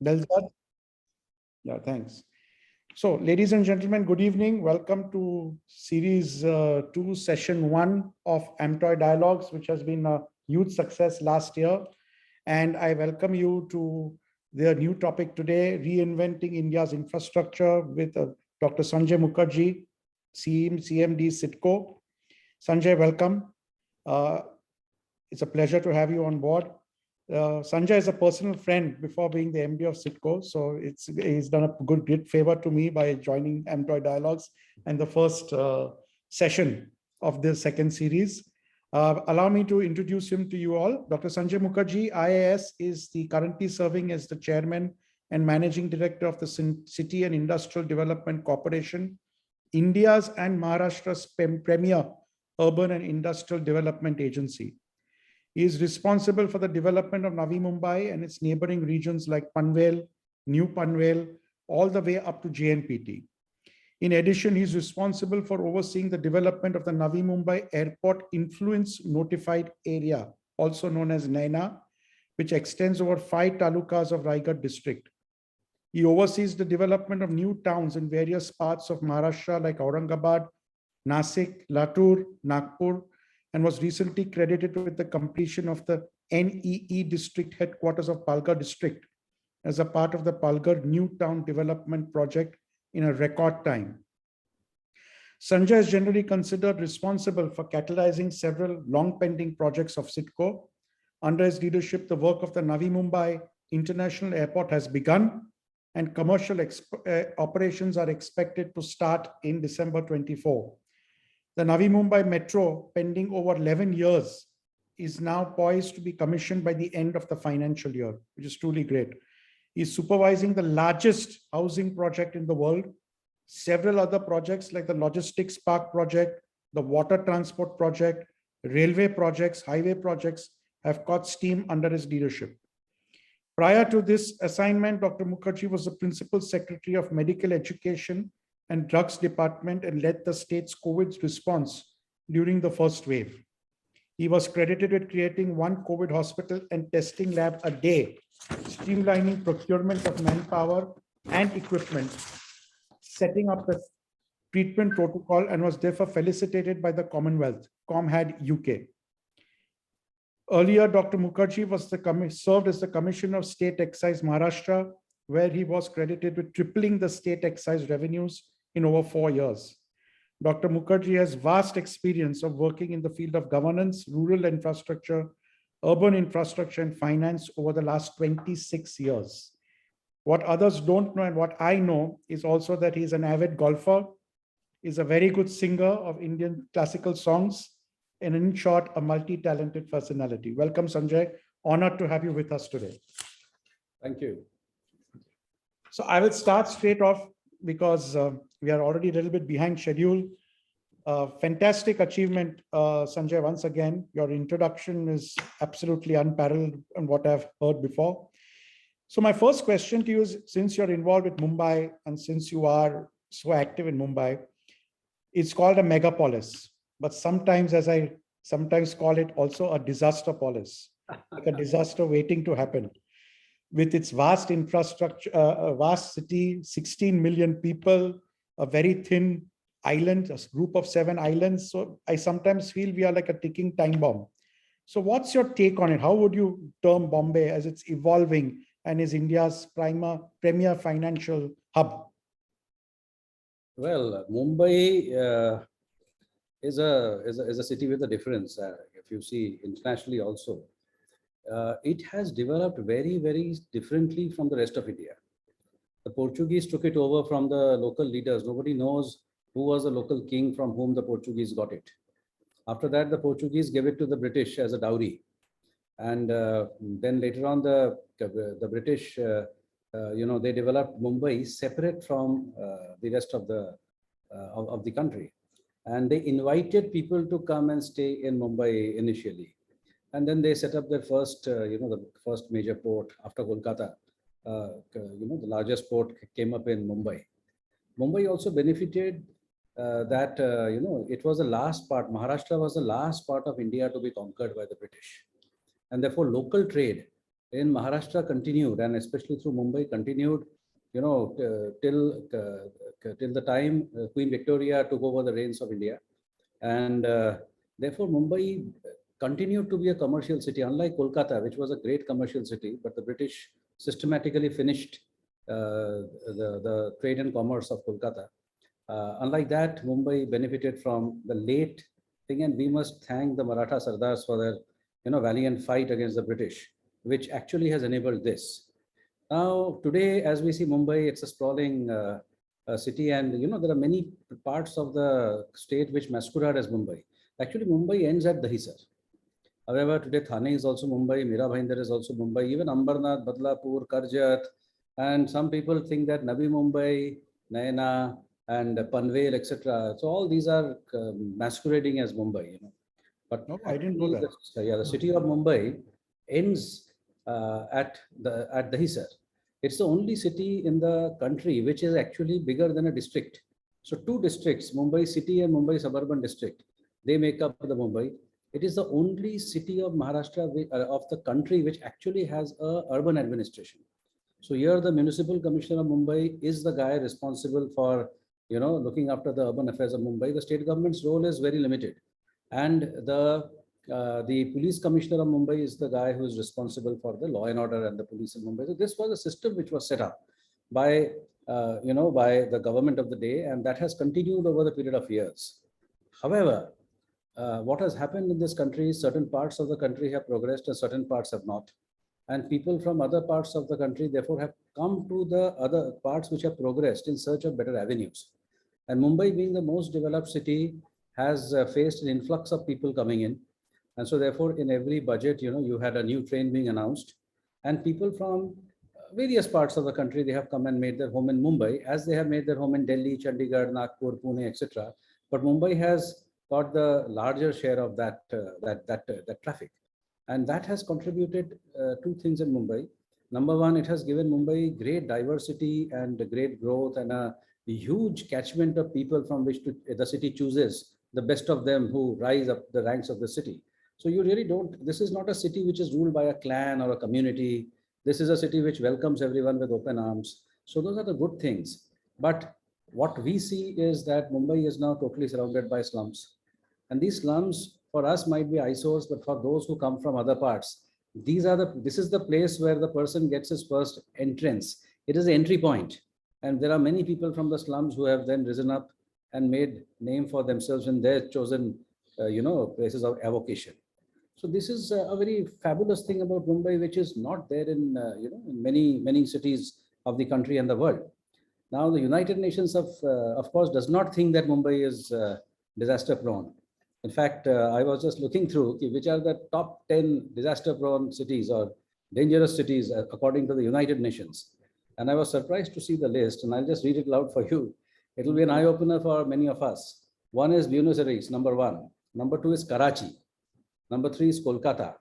Delzad? Yeah, thanks. So, ladies and gentlemen, good evening. Welcome to Series 2, Session 1 of AMTOI Dialogues, which has been a huge success last year. And I welcome you to their new topic today, Reinventing India's Infrastructure with Dr. Sanjay Mukherjee, CMD CITCO. Sanjay, welcome. It's a pleasure to have you on board. Sanjay is a personal friend before being the MD of CITCO, so he's done a great favor to me by joining AMTOI Dialogues and the first session of the second series. Allow me to introduce him to you all. Dr. Sanjay Mukherjee, IAS, is currently serving as the chairman and managing director of the City and Industrial Development Corporation, India's and Maharashtra's premier urban and industrial development agency. He is responsible for the development of Navi Mumbai and its neighboring regions like Panvel, New Panvel, all the way up to JNPT. In addition, he is responsible for overseeing the development of the Navi Mumbai Airport Influence Notified Area, also known as NAINA, which extends over 5 talukas of Raigad district. He oversees the development of new towns in various parts of Maharashtra like Aurangabad, Nasik, Latur, Nagpur, and was recently credited with the completion of the NEE district headquarters of Palghar district as a part of the Palghar New Town Development Project in a record time. Sanjay is generally considered responsible for catalyzing several long-pending projects of CITCO. Under his leadership, the work of the Navi Mumbai International Airport has begun, and commercial operations are expected to start in December 24. The Navi Mumbai Metro, pending over 11 years, is now poised to be commissioned by the end of the financial year, which is truly great. He's supervising the largest housing project in the world. Several other projects like the Logistics Park project, the Water Transport project, railway projects, highway projects have caught steam under his leadership. Prior to this assignment, Dr. Mukherjee was the Principal Secretary of Medical Education and Drugs Department and led the state's COVID response during the first wave. He was credited with creating 1 COVID hospital and testing lab a day, streamlining procurement of manpower and equipment, setting up the treatment protocol, and was therefore felicitated by the Commonwealth, ComHad UK. Earlier, Dr. Mukherjee served as the Commissioner of State Excise Maharashtra, where he was credited with tripling the state excise revenues in over 4 years. Dr. Mukherjee has vast experience of working in the field of governance, rural infrastructure, urban infrastructure, and finance over the last 26 years. What others don't know and what I know is also that he's an avid golfer, is a very good singer of Indian classical songs, and in short, a multi-talented personality. Welcome, Sanjay. Honored to have you with us today. Thank you. So I will start straight off because we are already a little bit behind schedule. Fantastic achievement, Sanjay, once again. Your introduction is absolutely unparalleled on what I've heard before. So my first question to you is, since you're involved with Mumbai and since you are so active in Mumbai, it's called a megapolis, but sometimes, as I sometimes call it, also a disaster polis, like a disaster waiting to happen. With its vast infrastructure, a vast city, 16 million people, a very thin island, a group of 7 islands. So I sometimes feel we are like a ticking time bomb. So what's your take on it? How would you term Bombay as it's evolving and is India's premier financial hub? Well, Mumbai is a city with a difference. If you see internationally also, it has developed very, very differently from the rest of India. The Portuguese took it over from the local leaders. Nobody knows who was the local king from whom the Portuguese got it. After that, the Portuguese gave it to the British as a dowry. And then later on, the British, they developed Mumbai separate from the rest of the country. And they invited people to come and stay in Mumbai initially. And then they set up their first, the first major port after Kolkata. The largest port came up in Mumbai. Mumbai also benefited that, it was the last part. Maharashtra was the last part of India to be conquered by the British. And therefore, local trade in Maharashtra continued, and especially through Mumbai continued, till the time Queen Victoria took over the reins of India. And therefore, Mumbai continued to be a commercial city, unlike Kolkata, which was a great commercial city, but the British systematically finished the trade and commerce of Kolkata. Unlike that, Mumbai benefited from the late thing, and we must thank the Maratha Sardars for their valiant fight against the British, which actually has enabled this. Now, today, as we see Mumbai, it's a sprawling city, and there are many parts of the state which masquerade as Mumbai. Actually, Mumbai ends at Dahisar. However, today Thane is also Mumbai, Mira Bhayandar is also Mumbai, even Ambarnath, Badlapur, Karjat, and some people think that Navi Mumbai, Nayana, and Panvel, etc. So all these are masquerading as Mumbai. But No, I didn't know that. The city of Mumbai ends at Dahisar. It's the only city in the country which is actually bigger than a district. So two districts, Mumbai city and Mumbai suburban district, they make up the Mumbai. It is the only city of Maharashtra of the country which actually has a urban administration. So here the municipal commissioner of Mumbai is the guy responsible for looking after the urban affairs of Mumbai. The state government's role is very limited, and the police commissioner of Mumbai is the guy who is responsible for the law and order and the police in Mumbai. So this was a system which was set up by by the government of the day, and that has continued over the period of years. However, what has happened in this country is certain parts of the country have progressed and certain parts have not. And people from other parts of the country therefore have come to the other parts which have progressed in search of better avenues. And Mumbai, being the most developed city, has faced an influx of people coming in. And so therefore, in every budget, you had a new train being announced, and people from various parts of the country, they have come and made their home in Mumbai, as they have made their home in Delhi, Chandigarh, Nagpur, Pune, etc. But Mumbai has got the larger share of that traffic. And that has contributed two things in Mumbai. Number one, it has given Mumbai great diversity and great growth, and a huge catchment of people from which the city chooses the best of them who rise up the ranks of the city. So you really don't, this is not a city which is ruled by a clan or a community. This is a city which welcomes everyone with open arms. So those are the good things. But what we see is that Mumbai is now totally surrounded by slums. And these slums for us might be eyesores, but for those who come from other parts, this is the place where the person gets his first entrance. It is the entry point. And there are many people from the slums who have then risen up and made name for themselves in their chosen, places of avocation. So this is a very fabulous thing about Mumbai, which is not there in, in many cities of the country and the world. Now, the United Nations, of course, does not think that Mumbai is disaster prone. In fact, I was just looking through which are the top 10 disaster prone cities or dangerous cities according to the United Nations. And I was surprised to see the list, and I'll just read it loud for you. It will be an eye opener for many of us. One is Buenos Aires, number 1. Number 2 is Karachi. Number 3 is Kolkata.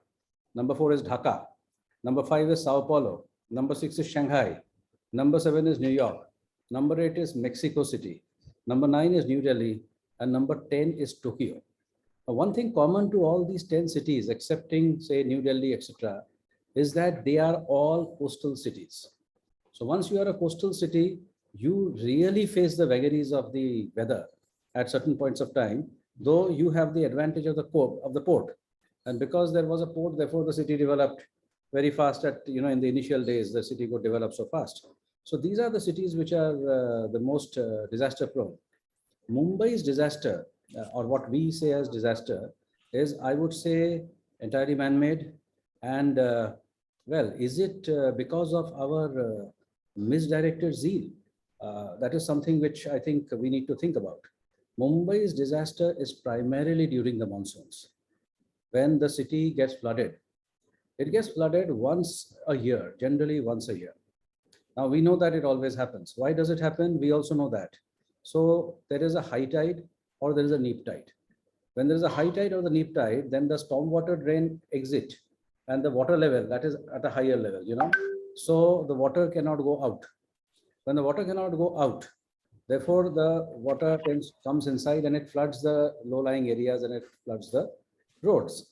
Number 4 is Dhaka. Number 5 is Sao Paulo. Number 6 is Shanghai. Number 7 is New York. Number 8 is Mexico City. Number 9 is New Delhi. And number 10 is Tokyo. Now, one thing common to all these 10 cities, excepting, say, New Delhi, etc., is that they are all coastal cities. So once you are a coastal city, you really face the vagaries of the weather at certain points of time, though you have the advantage of the port. And because there was a port, therefore the city developed very fast in the initial days, the city could develop so fast. So these are the cities which are the most disaster prone. Mumbai's disaster, or what we say as disaster, is, I would say, entirely man-made. And well, is it because of our misdirected zeal? That is something which I think we need to think about. Mumbai's disaster is primarily during the monsoons, when the city gets flooded. It gets flooded once a year, generally once a year. Now we know that it always happens. Why does it happen? We also know that. So there is a high tide or there is a neap tide. When there is a high tide or the neap tide, then the stormwater drain exit and the water level, that is at a higher level, So the water cannot go out. When the water cannot go out, therefore the water comes inside and it floods the low-lying areas and it floods the roads.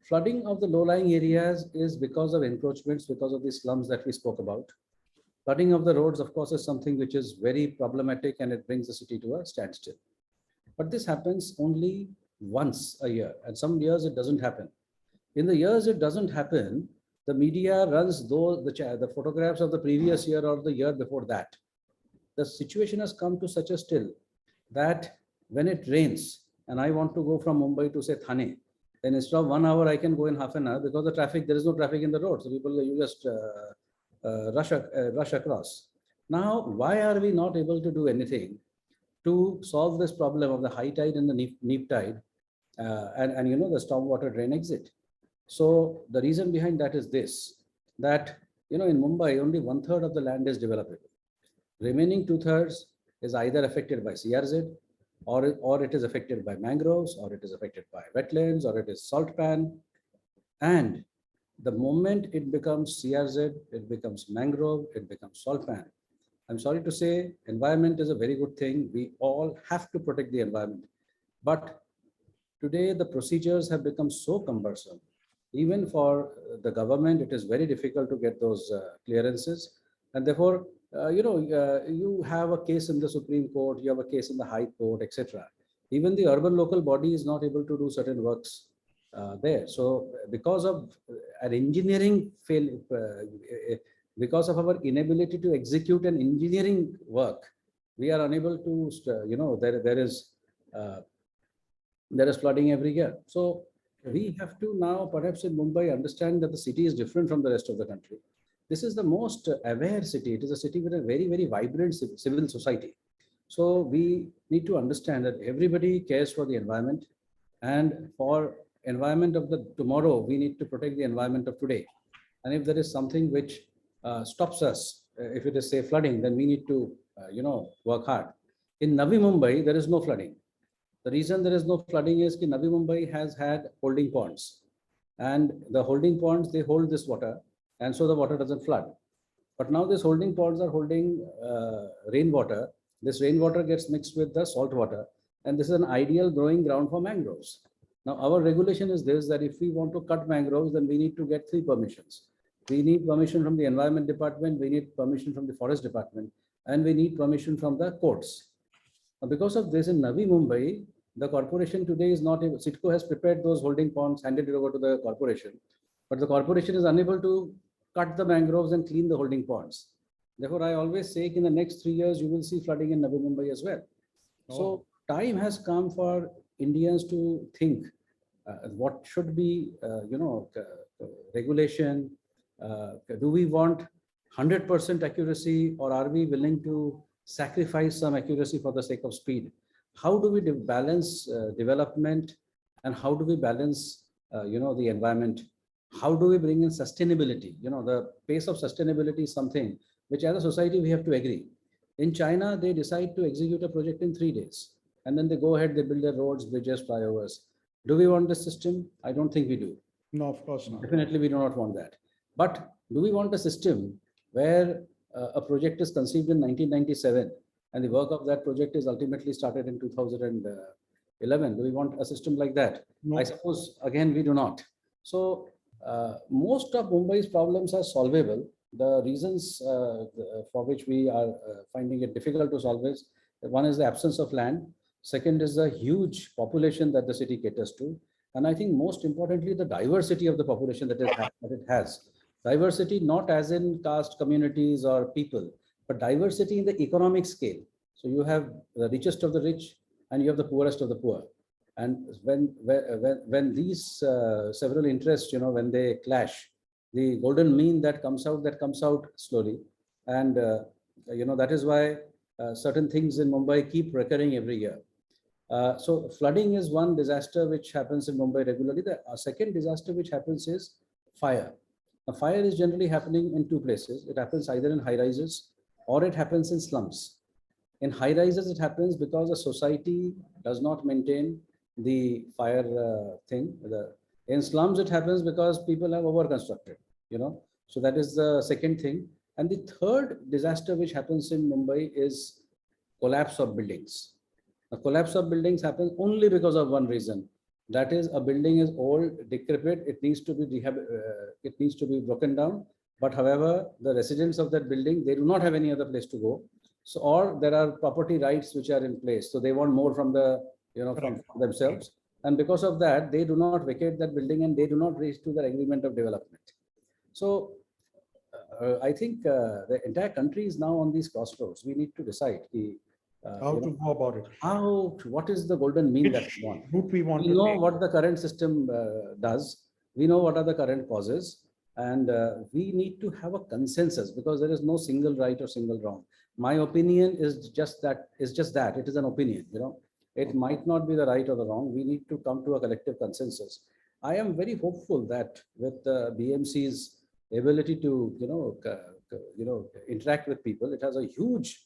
flooding of the low-lying areas is because of encroachments, because of the slums that we spoke about. Flooding of the roads, of course, is something which is very problematic and it brings the city to a standstill. But this happens only once a year, and some years it doesn't happen. In the years it doesn't happen, the media runs the photographs of the previous year or the year before that. The situation has come to such a still that when it rains and I want to go from Mumbai to say Thane, then instead of 1 hour, I can go in half an hour because there is no traffic in the road. So people, you just rush across. Now, why are we not able to do anything to solve this problem of the high tide and the neap tide and the stormwater drain exit? So the reason behind that is this, that in Mumbai, only 1/3 of the land is developable. Remaining 2/3 is either affected by CRZ, or it is affected by mangroves, or it is affected by wetlands, or it is salt pan. And the moment it becomes CRZ, it becomes mangrove, it becomes salt pan. I'm sorry to say, environment is a very good thing. We all have to protect the environment. But today, the procedures have become so cumbersome. Even for the government, it is very difficult to get those clearances. And therefore, you have a case in the Supreme Court, you have a case in the High Court, etc. Even the urban local body is not able to do certain works there. So because of an engineering fail, because of our inability to execute an engineering work, we are unable to, there is flooding every year. So we have to now, perhaps in Mumbai, understand that the city is different from the rest of the country. This is the most aware city. It is a city with a very, very vibrant civil society. So we need to understand that everybody cares for the environment, and for environment of the tomorrow, we need to protect the environment of today. And if there is something which stops us, if it is say flooding, then we need to, work hard. In Navi Mumbai, there is no flooding. The reason there is no flooding is that Navi Mumbai has had holding ponds, and the holding ponds, they hold this water, and so the water doesn't flood. But now these holding ponds are holding rainwater. This rainwater gets mixed with the salt water, and this is an ideal growing ground for mangroves. Now, our regulation is this, that if we want to cut mangroves, then we need to get 3 permissions. We need permission from the Environment Department, we need permission from the Forest Department, and we need permission from the courts. Now, because of this, in Navi Mumbai, the corporation today is not able, CITCO has prepared those holding ponds, handed it over to the corporation, but the corporation is unable to cut the mangroves and clean the holding ponds. Therefore, I always say in the next 3 years, you will see flooding in Navi Mumbai as well. So time has come for Indians to think what should be, regulation. Do we want 100% accuracy, or are we willing to sacrifice some accuracy for the sake of speed? How do we balance development, and how do we balance, the environment? How do we bring in sustainability? The pace of sustainability is something which as a society we have to agree. In China, they decide to execute a project in 3 days, and then they go ahead, they build their roads, bridges, flyovers. Do we want this system? I don't think we do. No, of course not. Definitely, we do not want that. But do we want a system where a project is conceived in 1997 and the work of that project is ultimately started in 2011? Do we want a system like that? No. I suppose, again, we do not. So most of Mumbai's problems are solvable. The reasons for which we are finding it difficult to solve is, one is the absence of land. Second is the huge population that the city caters to. And I think most importantly, the diversity of the population that it has. Diversity not as in caste, communities, or people, but diversity in the economic scale. So you have the richest of the rich and you have the poorest of the poor. And when these several interests, when they clash, the golden mean that comes out slowly. And, that is why certain things in Mumbai keep recurring every year. So flooding is one disaster which happens in Mumbai regularly. The second disaster which happens is fire. A fire is generally happening in 2 places. It happens either in high rises or it happens in slums. In high rises, it happens because the society does not maintain the fire thing. In slums, it happens because people have over-constructed, So that is the second thing. And the third disaster which happens in Mumbai is collapse of buildings. The collapse of buildings happens only because of one reason, That is, a building is old, decrepit, it needs to be it needs to be broken down. But however, the residents of that building, they do not have any other place to go. So, or there are property rights which are in place. So they want more from the, from Correct. themselves. And because of that, they do not vacate that building and they do not reach to the agreement of development. So I think the entire country is now on these crossroads. We need to decide How to go about it? what is the golden mean that Which we want. route we want We to know take? what the current system does. We know what are the current causes, and we need to have a consensus because there is no single right or single wrong. My opinion is just that. It is an opinion. It might not be the right or the wrong. We need to come to a collective consensus. I am very hopeful that with BMC's ability to interact with people, it has a huge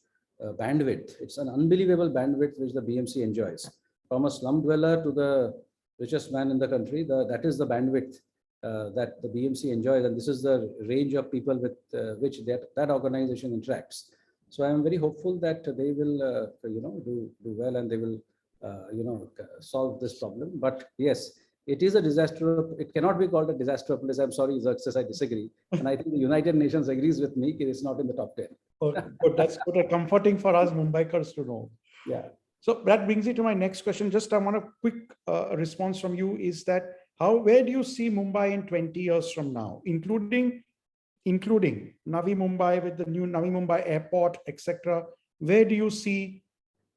bandwidth. It's an unbelievable bandwidth which the BMC enjoys. From a slum dweller to the richest man in the country, that is the bandwidth that the BMC enjoys, and this is the range of people with which that organization interacts. So I am very hopeful that they will, do well, and they will, solve this problem. But yes, it is a disaster. It cannot be called a disasteropolis. I'm sorry, Xerxes, I disagree, and I think the United Nations agrees with me. It is not in the top 10. Okay, good. That's good and comforting for us Mumbaikars to know. Yeah. So that brings me to my next question. Just I want a quick response from you. Is that where do you see Mumbai in 20 years from now, including Navi Mumbai with the new Navi Mumbai airport, etc. Where do you see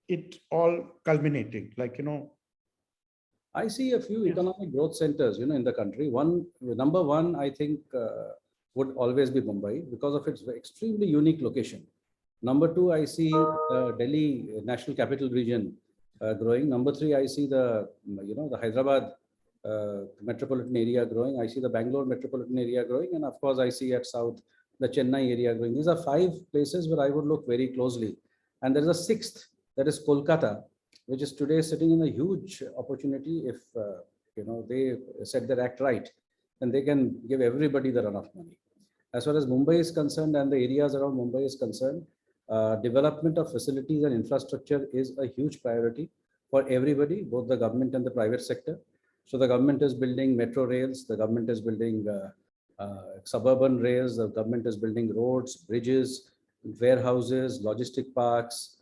it all culminating? I see a few economic growth centers, in the country. Number one, I think would always be Mumbai because of its extremely unique location. Number two, I see Delhi National Capital Region growing. Number three, I see the Hyderabad metropolitan area growing. I see the Bangalore metropolitan area growing, and of course, I see at south the Chennai area growing. These are 5 places where I would look very closely. And there is a 6th, that is Kolkata, which is today sitting in a huge opportunity. If they set their act right, then they can give everybody the run of money. As far as Mumbai is concerned and the areas around Mumbai is concerned, development of facilities and infrastructure is a huge priority for everybody, both the government and the private sector. So the government is building metro rails, the government is building suburban rails, the government is building roads, bridges, warehouses, logistic parks,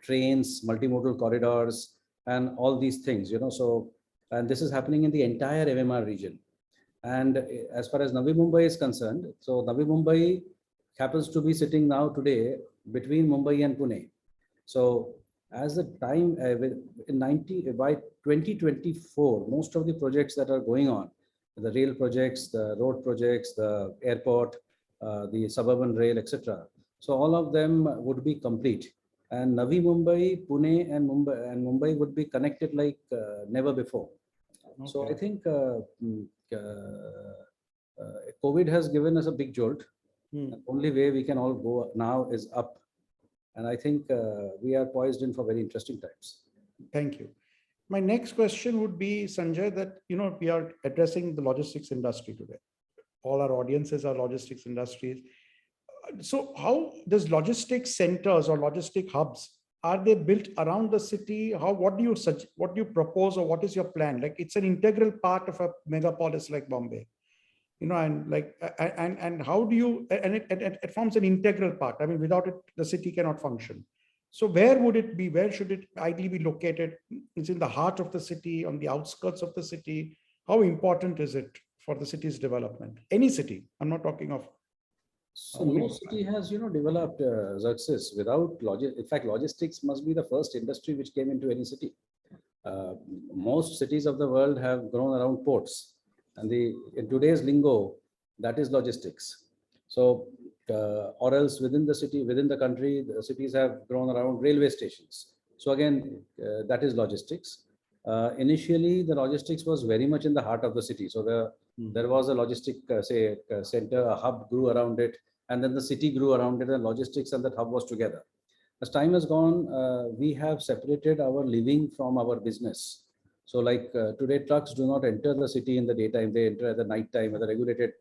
trains, multimodal corridors, and all these things, So, and this is happening in the entire MMR region. And as far as Navi Mumbai is concerned, so Navi Mumbai happens to be sitting now today between Mumbai and Pune. So as the time by 2024, most of the projects that are going on, the rail projects, the road projects, the airport, the suburban rail, etc. So all of them would be complete. And Navi Mumbai, Pune, and Mumbai would be connected like never before. Okay. So I think COVID has given us a big jolt. The only way we can all go now is up. And I think we are poised in for very interesting times. Thank you. My next question would be, Sanjay, that, we are addressing the logistics industry today. All our audiences are logistics industries. So how does logistics centers or logistic hubs, are they built around the city? What do you propose, or what is your plan? Like, it's an integral part of a megapolis like Bombay, and how do you, and it forms an integral part. I mean, without it, the city cannot function. So where would it be? Where should it ideally be located? It's in the heart of the city, on the outskirts of the city. How important is it for the city's development? Any city, I'm not talking of. So no city has, developed Xerxes without logistics. In fact, logistics must be the first industry which came into any city. Most cities of the world have grown around ports, and in today's lingo, that is logistics. So, or else within the city, within the country, the cities have grown around railway stations. So again, that is logistics. Initially, the logistics was very much in the heart of the city. So there was a logistic, center, a hub grew around it, and then the city grew around it, and logistics and that hub was together. As time has gone, we have separated our living from our business. So like today, trucks do not enter the city in the daytime, they enter at the night time, at the regulated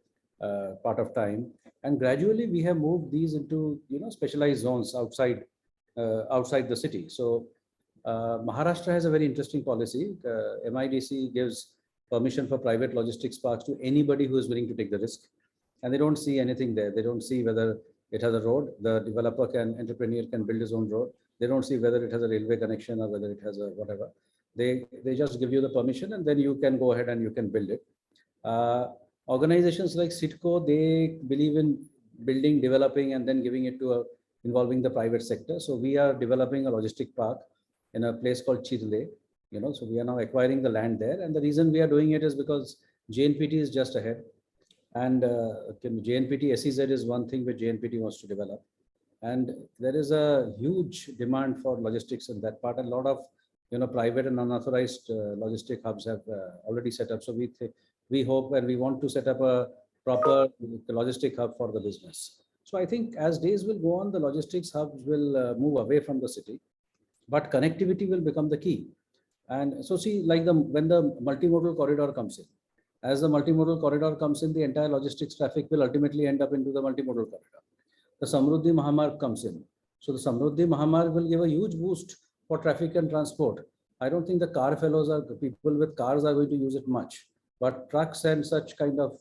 part of time. And gradually we have moved these into, specialized zones outside the city. So Maharashtra has a very interesting policy. MIDC gives permission for private logistics parks to anybody who is willing to take the risk. And they don't see anything there. They don't see whether it has a road. The entrepreneur can build his own road. They don't see whether it has a railway connection or whether it has a whatever. They just give you the permission and then you can go ahead and you can build it. Organizations like CITCO, they believe in building, developing, and then giving it to involving the private sector. So we are developing a logistic park in a place called Chirle. So we are now acquiring the land there. And the reason we are doing it is because JNPT is just ahead. And JNPT SEZ is one thing which JNPT wants to develop. And there is a huge demand for logistics in that part. A lot of private and unauthorized logistic hubs have already set up. So we hope and we want to set up a proper logistic hub for the business. So I think as days will go on, the logistics hubs will move away from the city, but connectivity will become the key. And so see, like when the multimodal corridor comes in, as the multimodal corridor comes in, the entire logistics traffic will ultimately end up into the multimodal corridor. The Samruddhi Mahamarg comes in. So the Samruddhi Mahamarg will give a huge boost for traffic and transport. I don't think the car fellows or people with cars are going to use it much, but trucks and such kind of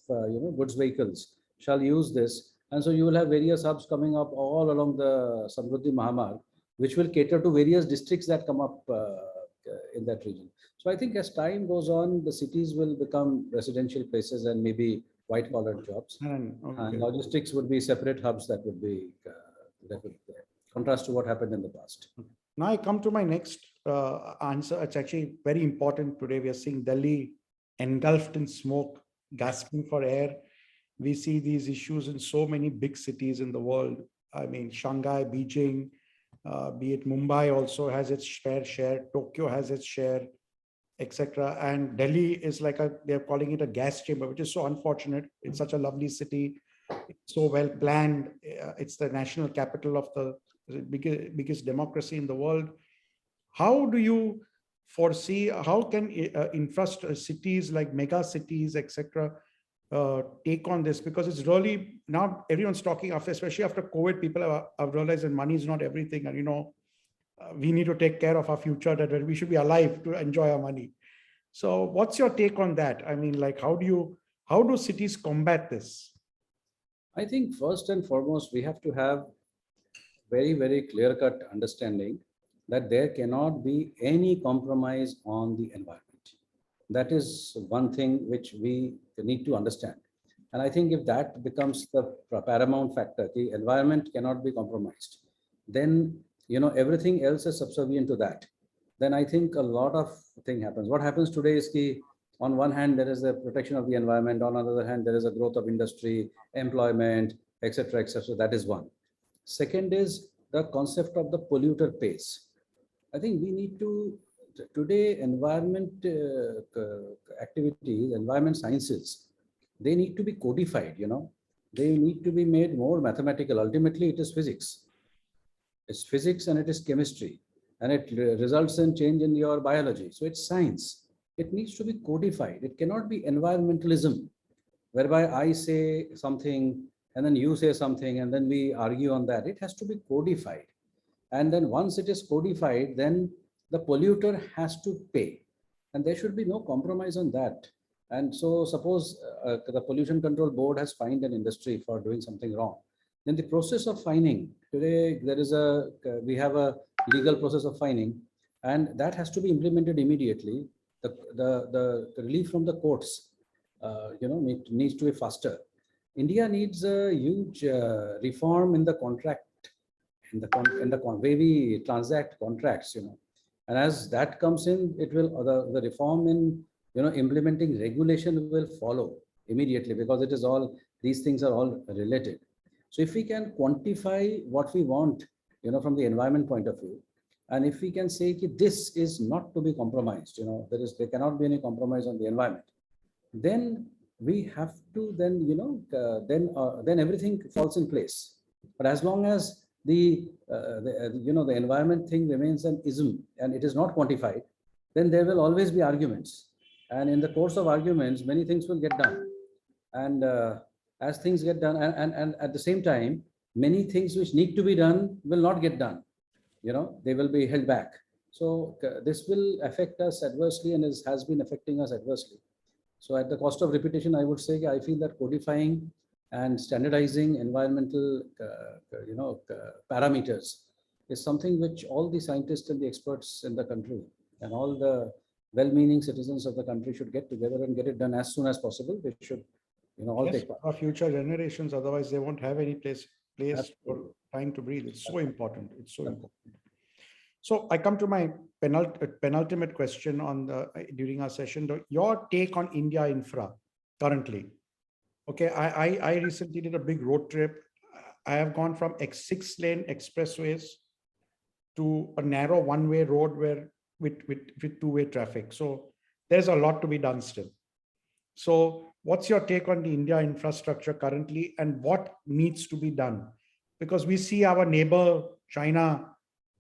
goods vehicles shall use this. And so you will have various hubs coming up all along the Samruddhi Mahamarg, which will cater to various districts that come up in that region. So I think as time goes on, the cities will become residential places and maybe white collar jobs. And logistics would be separate hubs that would be contrast to what happened in the past. Now I come to my next answer. It's actually very important today. We are seeing Delhi engulfed in smoke, gasping for air. We see these issues in so many big cities in the world. I mean, Shanghai, Beijing, be it Mumbai also has its fair share, Tokyo has its share, etc. And Delhi is like they're calling it a gas chamber, which is so unfortunate. It's such a lovely city, it's so well planned. It's the national capital of the biggest democracy in the world. How do you foresee, how can cities like mega cities, etc., take on this? Because it's really now everyone's talking after, especially after COVID, people have realized that money is not everything, and we need to take care of our future, that we should be alive to enjoy our money. So what's your take on that? I mean, like, how do cities combat this? I think first and foremost, we have to have very, very clear-cut understanding that there cannot be any compromise on the environment. That is one thing which we need to understand. And I think if that becomes the paramount factor, the environment cannot be compromised, then everything else is subservient to that. Then I think a lot of thing happens. What happens today is on one hand, there is the protection of the environment. On the other hand, there is a growth of industry, employment, etc., etc. That is one. Second is the concept of the polluter pays. I think we need to, today, environment activities, environment sciences, they need to be codified, They need to be made more mathematical. Ultimately, it is physics. It's physics and it is chemistry. And it results in change in your biology. So it's science. It needs to be codified. It cannot be environmentalism, whereby I say something and then you say something and then we argue on that. It has to be codified. And then once it is codified, then the polluter has to pay. And there should be no compromise on that. And so suppose the Pollution Control Board has fined an industry for doing something wrong. Then the process of fining, today we have a legal process of fining, and that has to be implemented immediately. The relief from the courts, needs to be faster. India needs a huge reform in the contract, in the way we transact contracts, And as that comes in, it will the reform in implementing regulation will follow immediately, because it is all, these things are all related. So if we can quantify what we want, from the environment point of view, and if we can say that this is not to be compromised, there cannot be any compromise on the environment, then we have to then everything falls in place. But as long as the environment thing remains an ism and it is not quantified, then there will always be arguments. And in the course of arguments, many things will get done. And as things get done, and at the same time, many things which need to be done will not get done. They will be held back. So this will affect us adversely and has been affecting us adversely. So at the cost of repetition, I would say I feel that codifying and standardizing environmental parameters is something which all the scientists and the experts in the country and all the well-meaning citizens of the country should get together and get it done as soon as possible. They should, all Yes, take part. for future generations, otherwise they won't have any place for Absolutely. time to breathe. It's so important. It's so Absolutely. important. So I come to my penultimate question on the during our session. Your take on India infra currently. Okay, I recently did a big road trip. I have gone from 6-lane expressways to a narrow one-way road where with two-way traffic. So there's a lot to be done still. So what's your take on the India infrastructure currently and what needs to be done? Because we see our neighbor China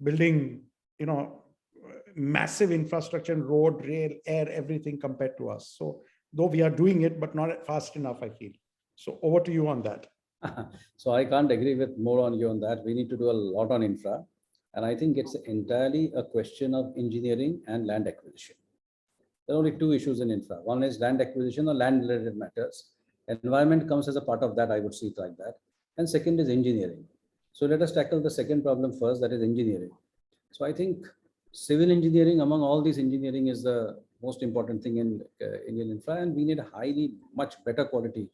building, massive infrastructure, road, rail, air, everything compared to us. So though we are doing it, but not fast enough, I feel. So over to you on that. So I can't agree with more on you on that. We need to do a lot on infra. And I think it's entirely a question of engineering and land acquisition. There are only two issues in infra. One is land acquisition or land related matters. Environment comes as a part of that, I would see it like that. And second is engineering. So let us tackle the second problem first, that is engineering. So I think civil engineering among all these engineering is the most important thing in Indian infra, and we need a much better quality.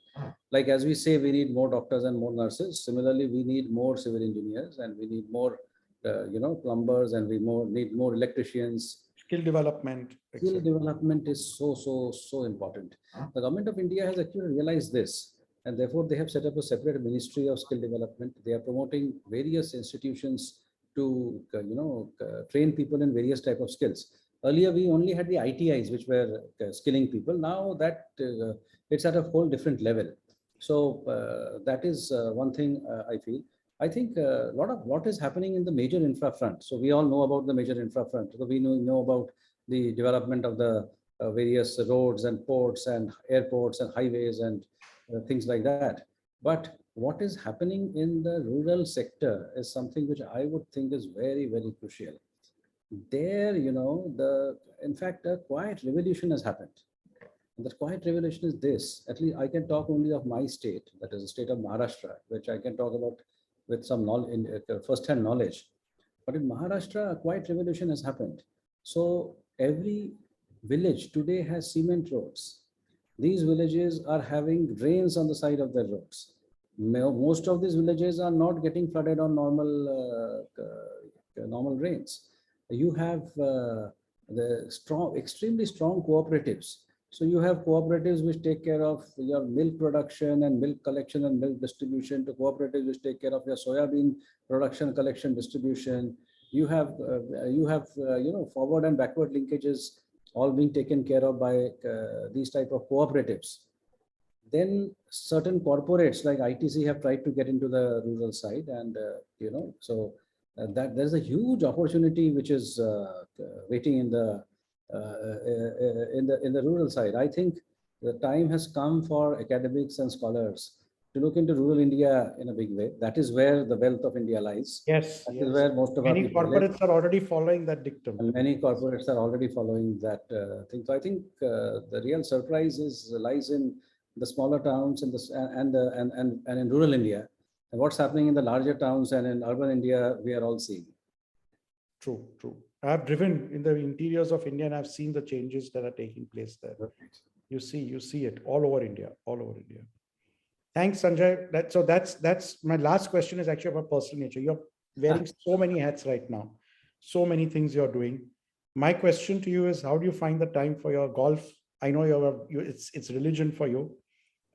Like as we say, we need more doctors and more nurses. Similarly, we need more civil engineers and we need more, plumbers, and we need more electricians. Skill development. Skill development is so important. The government of India has actually realized this, and therefore they have set up a separate ministry of skill development. They are promoting various institutions to train people in various type of skills. Earlier, we only had the ITIs, which were skilling people. Now that it's at a whole different level. So that is one thing I feel. I think a lot of what is happening in the major infra front. So we all know about the major infra front. So we know about the development of the various roads and ports and airports and highways and things like that. But what is happening in the rural sector is something which I would think is very, very crucial. There, in fact, a quiet revolution has happened. And the quiet revolution is this. At least I can talk only of my state, that is the state of Maharashtra, which I can talk about with some knowledge, first-hand knowledge. But in Maharashtra, a quiet revolution has happened. So every village today has cement roads. These villages are having drains on the side of their roads. Most of these villages are not getting flooded on normal rains. You have extremely strong cooperatives. So you have cooperatives which take care of your milk production and milk collection and milk distribution, to cooperatives which take care of your soybean production, collection, distribution. You have forward and backward linkages all being taken care of by these type of cooperatives. Then certain corporates like ITC have tried to get into the rural side, and that there's a huge opportunity which is waiting in the rural side. I think the time has come for academics and scholars to look into rural India in a big way. That is where the wealth of India lies. Yes, that is where most of many our people corporates are already following that dictum. And many corporates are already following that thing. So I think the real surprise lies in the smaller towns and in rural India. And what's happening in the larger towns and in urban India, we are all seeing. True. I have driven in the interiors of India and I've seen the changes that are taking place there. Right. You see it all over India. Thanks, Sanjay. That's my last question is actually about personal nature. You're wearing so many hats right now, so many things you're doing. My question to you is, how do you find the time for your golf? I know it's religion for you.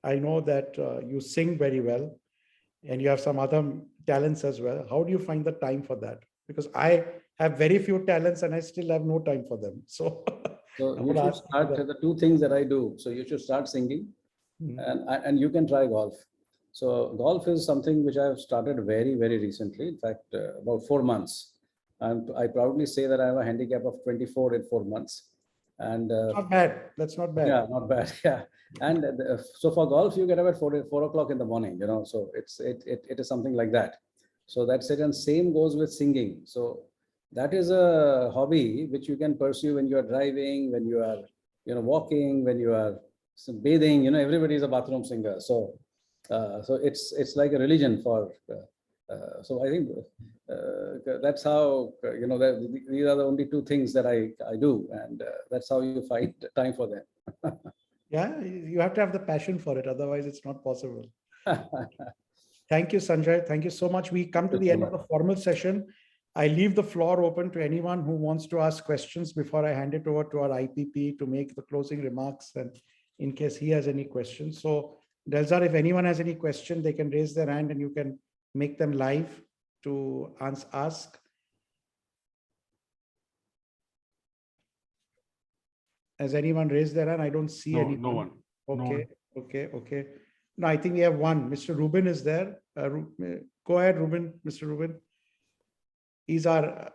I know that you sing very well and you have some other talents as well. How do you find the time for that? Because I have very few talents and I still have no time for them. So you should start the two things that I do. So you should start singing, and you can try golf. So golf is something which I've started very, very recently. In fact, about 4 months. I proudly say that I have a handicap of 24 in 4 months. And not bad. That's not bad. Yeah, not bad. Yeah. And so for golf, you get up at 4 o'clock in the morning, so it is something like that. So that's it. And same goes with singing. So that is a hobby which you can pursue when you are driving, when you are, walking, when you are bathing. Everybody is a bathroom singer. So, so it's like a religion for. So I think that's how that these are the only two things that I do, and that's how you find time for them. Yeah, you have to have the passion for it. Otherwise, it's not possible. Thank you, Sanjay. Thank you so much. We come to the end of the formal session. I leave the floor open to anyone who wants to ask questions before I hand it over to our IPP to make the closing remarks, and in case he has any questions. So, Delzar, if anyone has any question, they can raise their hand and you can make them live to ask. Has anyone raised their hand? I don't see anyone. No one. Okay, okay. No, I think we have one. Mr. Rubin is there. Go ahead, Rubin, Mr. Rubin. He's our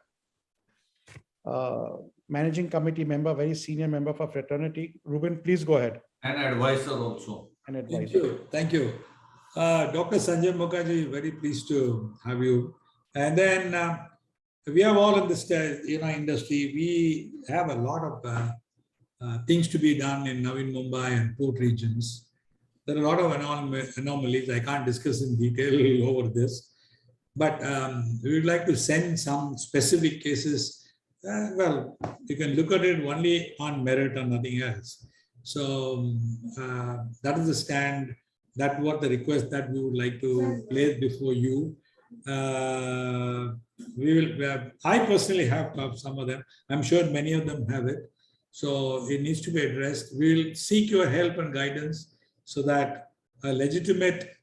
managing committee member, very senior member for fraternity. Rubin, please go ahead. An advisor also. An advisor. Thank you. Dr. Sanjay Mukherjee, very pleased to have you. And then we have all in this industry, we have a lot of things to be done in Navi Mumbai and port regions. There are a lot of anomalies. I can't discuss in detail over this, but we would like to send some specific cases. Well, you can look at it only on merit and nothing else. So that is the stand. That's what the request that we would like to place before you. We will. I personally have some of them. I'm sure many of them have it. So it needs to be addressed. We will seek your help and guidance so that a legitimate,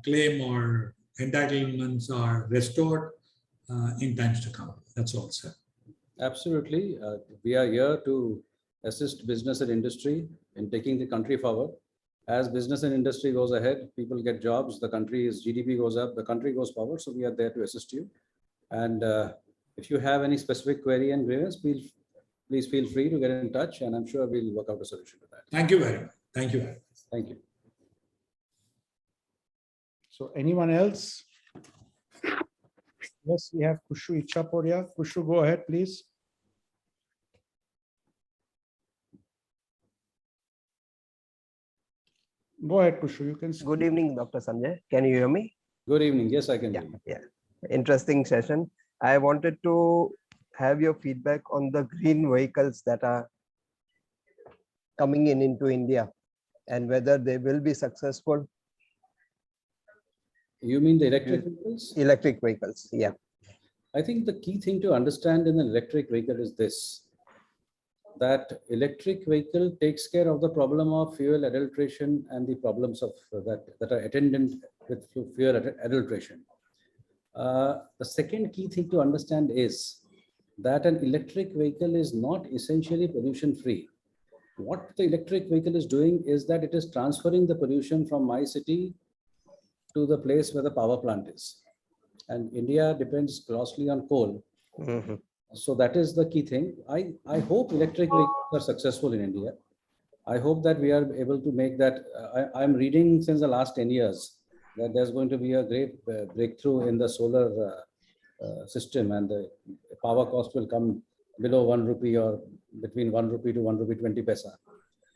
claim or entitlements are restored in times to come. That's all, sir. Absolutely. We are here to assist business and industry in taking the country forward. As business and industry goes ahead, people get jobs, the country's GDP goes up, the country goes forward. So we are there to assist you. And if you have any specific query and grievance, please feel free to get in touch, and I'm sure we'll work out a solution to that. Thank you very much. Thank you very much. Thank you. So anyone else? Yes, we have Kushu Ichaporia. Kushu, go ahead, please. Go ahead, Kushu. You can speak. Good evening, Dr. Sanjay. Can you hear me? Good evening. Yes, I can hear you. Yeah. Interesting session. I wanted to have your feedback on the green vehicles that are coming into India and whether they will be successful. You mean the electric vehicles? Electric vehicles, yeah. I think the key thing to understand in an electric vehicle is this, that electric vehicle takes care of the problem of fuel adulteration and the problems of that are attendant with fuel adulteration. The second key thing to understand is that an electric vehicle is not essentially pollution free. What the electric vehicle is doing is that it is transferring the pollution from my city to the place where the power plant is. And India depends grossly on coal. Mm-hmm. So that is the key thing. I hope electric vehicles are successful in India. I hope that we are able to make that. I'm reading since the last 10 years that there's going to be a great breakthrough in the solar system, and the power cost will come below 1 rupee or between 1 rupee to 1 rupee 20 paisa.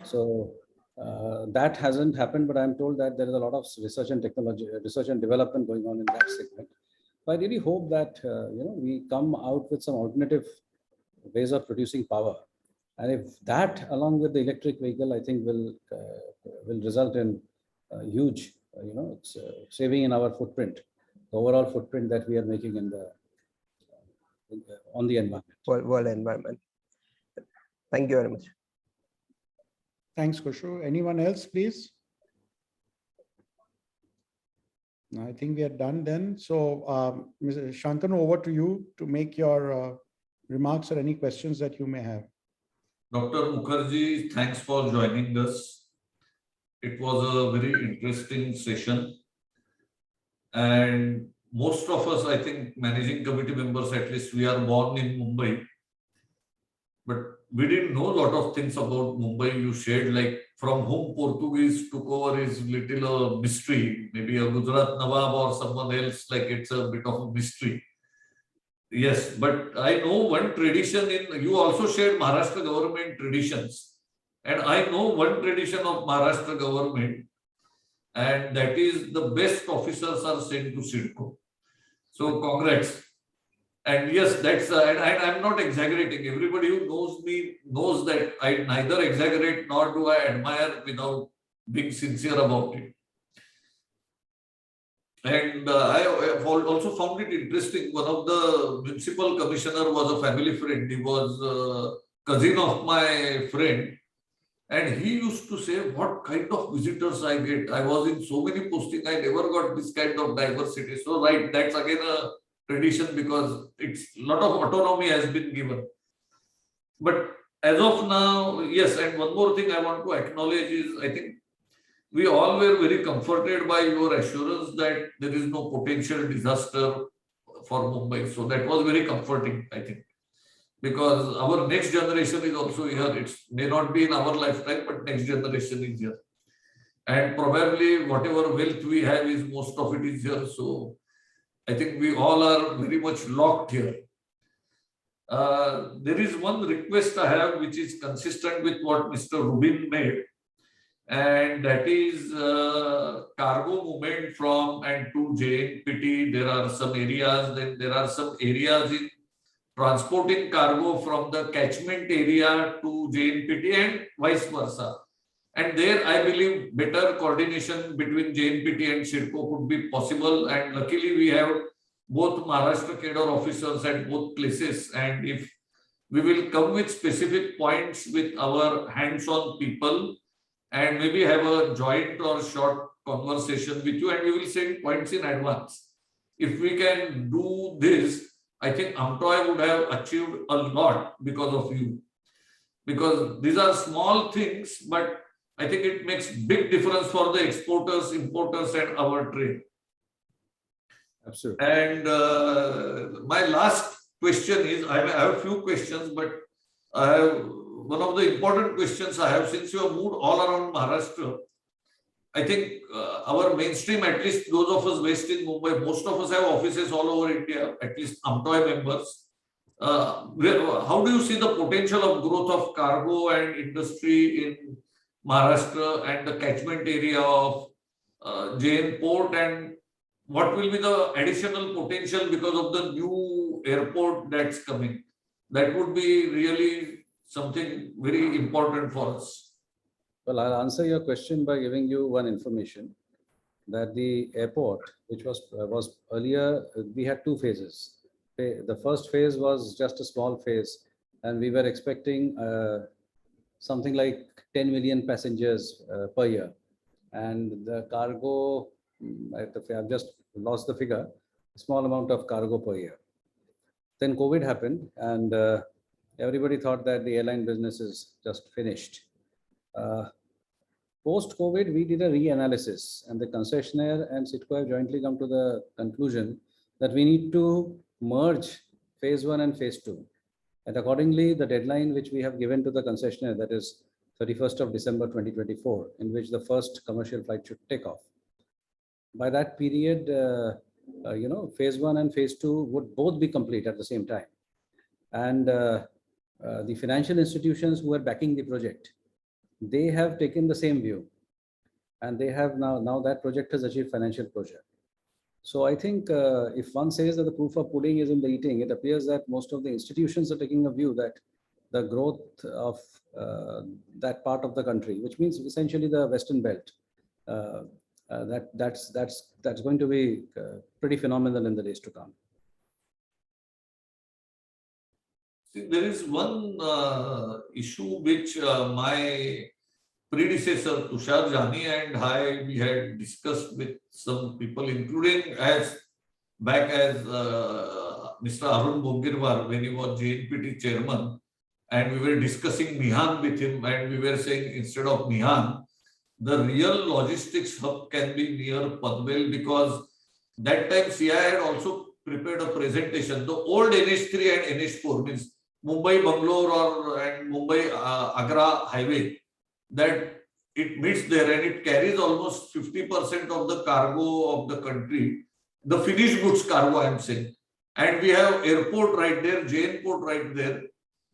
So that hasn't happened, but I'm told that there is a lot of research and development going on in that segment. So I really hope that we come out with some alternative ways of producing power, and if that, along with the electric vehicle, I think will result in huge, saving in our footprint, the overall footprint that we are making on the environment. World environment. Thank you very much. Thanks, Kushu. Anyone else, please? I think we are done then. So, Mr. Shantanu, over to you to make your remarks or any questions that you may have. Dr. Mukherjee, thanks for joining us. It was a very interesting session. And most of us, I think, managing committee members, at least we are born in Mumbai. But we didn't know a lot of things about Mumbai. You shared, like, from whom Portuguese took over is little a mystery. Maybe a Gujarat Nawab or someone else, like it's a bit of a mystery. Yes, but I know one tradition you also shared Maharashtra government traditions. And I know one tradition of Maharashtra government, and that is the best officers are sent to CIDCO. So congrats. And yes, that's, and I'm not exaggerating. Everybody who knows me knows that I neither exaggerate nor do I admire without being sincere about it. And I have also found it interesting. One of the municipal commissioner was a family friend. He was a cousin of my friend. And he used to say, what kind of visitors I get. I was in so many postings, I never got this kind of diversity. So right, that's again a tradition because it's a lot of autonomy has been given. But as of now, yes, and one more thing I want to acknowledge is I think we all were very comforted by your assurance that there is no potential disaster for Mumbai. So that was very comforting, I think, because our next generation is also here. It may not be in our lifetime, but next generation is here. And probably whatever wealth we have is most of it is here. So I think we all are very much locked here. There is one request I have which is consistent with what Mr. Rubin made. And that is cargo movement from and to JNPT. There are some areas, then there are some areas in transporting cargo from the catchment area to JNPT and vice versa. And there, I believe better coordination between JNPT and CIDCO could be possible. And luckily, we have both Maharashtra cadre officers at both places. And if we will come with specific points with our hands-on people, and maybe have a joint or short conversation with you, and we will send points in advance. If we can do this, I think Amtoy would have achieved a lot because of you. Because these are small things, but I think it makes big difference for the exporters, importers, and our trade. Absolutely. And my last question is, I have a few questions, but I have one of the important questions I have, since you have moved all around Maharashtra. I think our mainstream, at least those of us based in Mumbai, most of us have offices all over India, at least Amtoy members. How do you see the potential of growth of cargo and industry in Maharashtra and the catchment area of JN Port, and what will be the additional potential because of the new airport that's coming? That would be really something very important for us. Well, I'll answer your question by giving you one information that the airport, which was earlier, we had two phases. The first phase was just a small phase, and we were expecting something like 10 million passengers per year. And the cargo, I've just lost the figure, a small amount of cargo per year. Then COVID happened, and everybody thought that the airline business is just finished. Post-COVID, we did a reanalysis, and the concessionaire and CIDCO have jointly come to the conclusion that we need to merge phase 1 and phase 2. And accordingly, the deadline which we have given to the concessionaire, that is 31st of December 2024, in which the first commercial flight should take off. By that period, phase 1 and phase 2 would both be complete at the same time. And the financial institutions who are backing the project, they have taken the same view, and they have now that project has achieved financial closure. So I think if one says that the proof of pudding is in the eating, it appears that most of the institutions are taking a view that the growth of that part of the country, which means essentially the Western Belt, that's going to be pretty phenomenal in the days to come. See, there is one issue which my predecessor Tushar Jani and I, we had discussed with some people, including as Mr. Arun Bongirwar when he was JNPT chairman, and we were discussing Mihan with him, and we were saying instead of Mihan, the real logistics hub can be near Panvel, because that time CI had also prepared a presentation. The old NH3 and NH4 means Mumbai Bangalore and Mumbai Agra highway, that it meets there and it carries almost 50% of the cargo of the country, the finished goods cargo, I am saying. And we have airport right there, JN Port right there.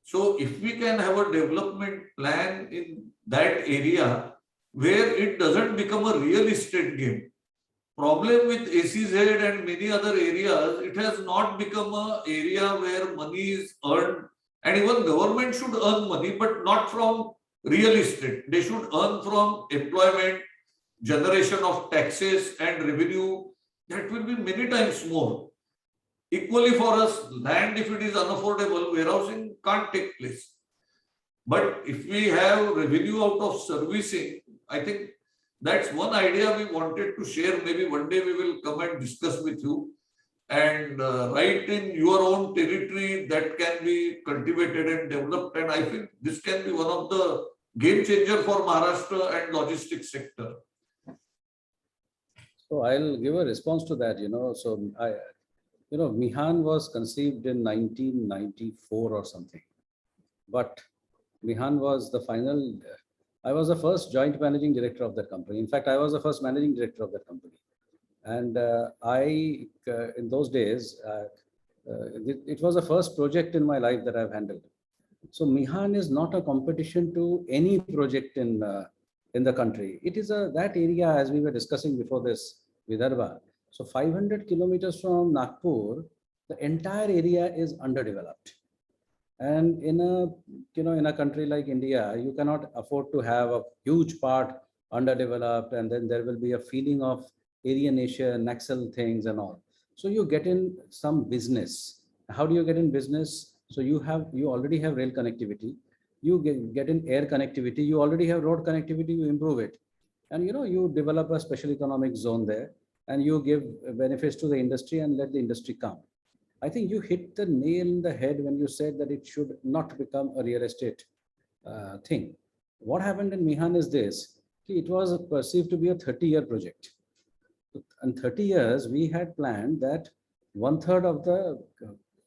So if we can have a development plan in that area where it doesn't become a real estate game. Problem with SEZ and many other areas, it has not become an area where money is earned, and even government should earn money, but not from real estate. They should earn from employment, generation of taxes and revenue. That will be many times more. Equally for us, land, if it is unaffordable, warehousing can't take place. But if we have revenue out of servicing, I think that's one idea we wanted to share. Maybe one day we will come and discuss with you. And right in your own territory that can be cultivated and developed. And I think this can be one of the game changer for Maharashtra and logistics sector. So I'll give a response to that, So Mihan was conceived in 1994 or something. But Mihan was the final, I was the first joint managing director of that company. In fact, I was the first managing director of that company. And in those days, it was the first project in my life that I've handled. So Mihan is not a competition to any project in the country. It is that area, as we were discussing before this, Vidarbha. So 500 kilometers from Nagpur, the entire area is underdeveloped. And in a country like India, you cannot afford to have a huge part underdeveloped, and then there will be a feeling of alienation, Naxal things and all. So you get in some business. How do you get in business? So you already have rail connectivity. You get in air connectivity. You already have road connectivity. You improve it, and you develop a special economic zone there, and you give benefits to the industry and let the industry come. I think you hit the nail in the head when you said that it should not become a real estate thing. What happened in Mihan is this: it was perceived to be a 30-year project. In 30 years, we had planned that 1/3 of the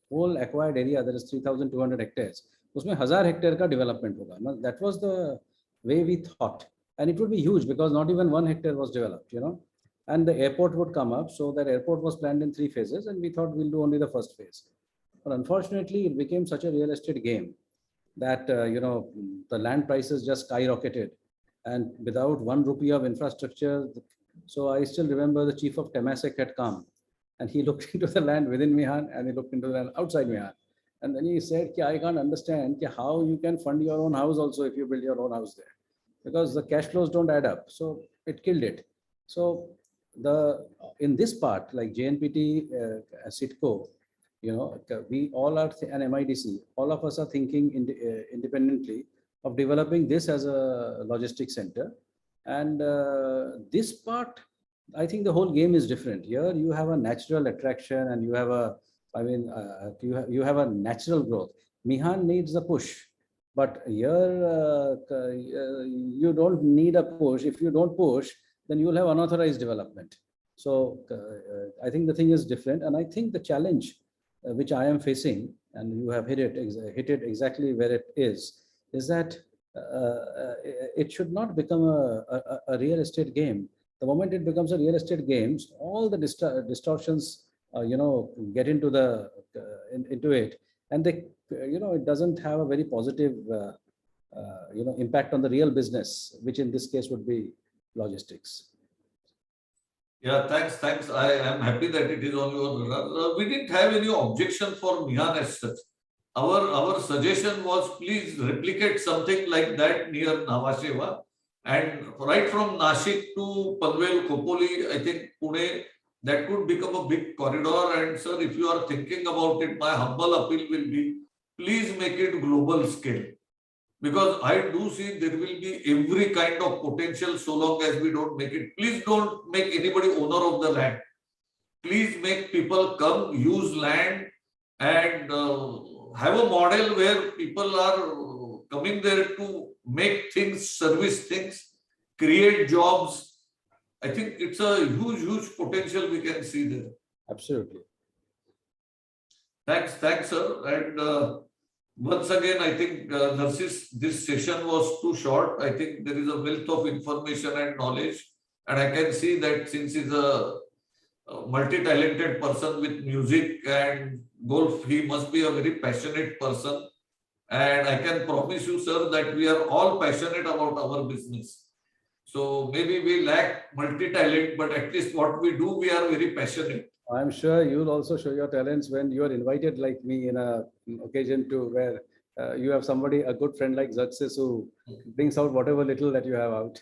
whole acquired area, that is 3,200 hectares, usme 1,000 hectare ka development hoga. Now, that was the way we thought. And it would be huge because not even 1 hectare was developed, And the airport would come up. So that airport was planned in 3 phases, and we thought we'll do only the first phase. But unfortunately, it became such a real estate game that, the land prices just skyrocketed. And without 1 rupee of infrastructure, so I still remember the chief of Temasek had come, and he looked into the land within Mihan and he looked into the land outside Mihan. And then he said, I can't understand how you can fund your own house also if you build your own house there, because the cash flows don't add up. So it killed it. So in this part, like JNPT, CITCO, we all are, and MIDC, all of us are thinking independently of developing this as a logistics center. And this part, I think the whole game is different. Here you have a natural attraction, and you have you have a natural growth. Mihan needs a push, but here you don't need a push. If you don't push, then you will have unauthorized development. So I think the thing is different, and I think the challenge which I am facing, and you have hit it exactly where it is that it should not become a real estate game. The moment it becomes a real estate game, all the distortions, get into it, and it doesn't have a very positive, impact on the real business, which in this case would be logistics. Yeah, thanks. I am happy that it is on your radar. We didn't have any objection for Mihan as such. Our suggestion was, please replicate something like that near Nhava Sheva, and right from Nashik to Panvel, Khopoli, I think Pune, that could become a big corridor. And sir, if you are thinking about it, my humble appeal will be, please make it global scale. Because I do see there will be every kind of potential so long as we don't make it. Please don't make anybody owner of the land. Please make people come, use land, and have a model where people are coming there to make things, service things, create jobs. I think it's a huge potential we can see there. Absolutely. Thanks, sir. And once again, I think this session was too short. I think there is a wealth of information and knowledge, and I can see that since it's a multi-talented person with music and golf. He must be a very passionate person. And I can promise you, sir, that we are all passionate about our business. So maybe we lack multi-talent, but at least what we do, we are very passionate. I'm sure you'll also show your talents when you are invited like me in a occasion to where you have somebody, a good friend like Zaksis, who brings out whatever little that you have out.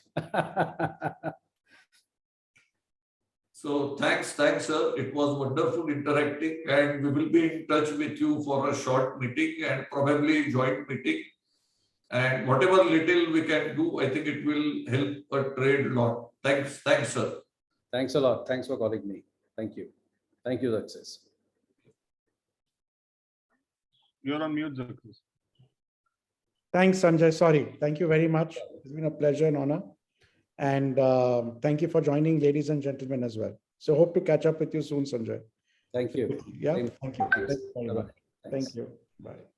So thanks, sir. It was wonderful interacting, and we will be in touch with you for a short meeting and probably joint meeting. And whatever little we can do, I think it will help a trade a lot. Thanks, sir. Thanks a lot. Thanks for calling me. Thank you. Thank you, Zaksis. You're on mute, Zakis. Thanks, Sanjay. Sorry. Thank you very much. It's been a pleasure and honor. And thank you for joining, ladies and gentlemen, as well. So hope to catch up with you soon, Sanjay. Thank you. Yeah, Same. thank you. Thanks. Thank you very Bye-bye. much. Thanks. Thank you. Bye.